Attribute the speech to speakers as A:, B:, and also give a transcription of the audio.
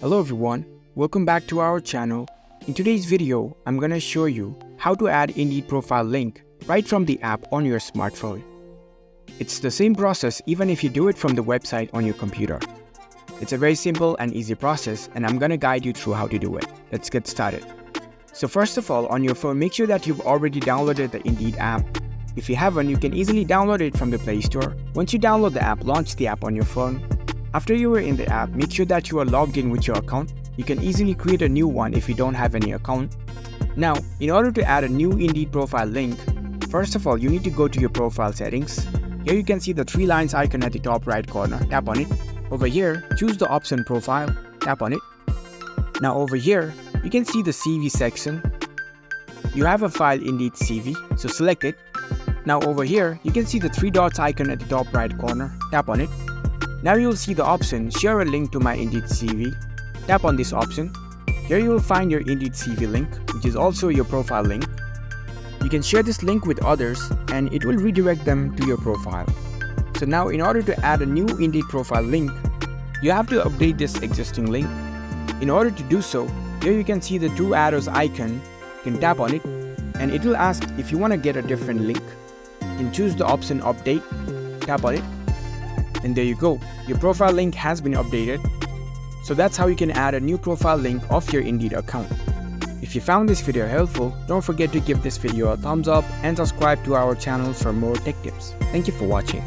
A: Hello everyone, welcome back to our channel. In today's video, I'm gonna show you how to add Indeed profile link right from the app on your smartphone. It's the same process even if you do it from the website on your computer. It's a very simple and easy process and I'm gonna guide you through how to do it. Let's get started. So first of all, on your phone, make sure that you've already downloaded the Indeed app. If you haven't, you can easily download it from the Play Store. Once you download the app, launch the app on your phone. After you are in the app, make sure that you are logged in with your account. You can easily create a new one if you don't have any account. Now, in order to add a new Indeed profile link, first of all, you need to go to your profile settings. Here you can see the three lines icon at the top right corner. Tap on it. Over here, choose the option profile. Tap on it. Now over here, you can see the CV section. You have a file Indeed CV, so select it. Now over here, you can see the three dots icon at the top right corner. Tap on it. Now you'll see the option share a link to my Indeed CV. Tap on this option. Here you will find your Indeed CV link, which is also your profile link. You can share this link with others and it will redirect them to your profile. So now in order to add a new Indeed profile link, you have to update this existing link. In order to do so, here you can see the two arrows icon. You can tap on it and it will ask if you want to get a different link. You can choose the option update. Tap on it. And there you go, your profile link has been updated. So that's how you can add a new profile link of your Indeed account. If you found this video helpful, don't forget to give this video a thumbs up and subscribe to our channel for more tech tips. Thank you for watching.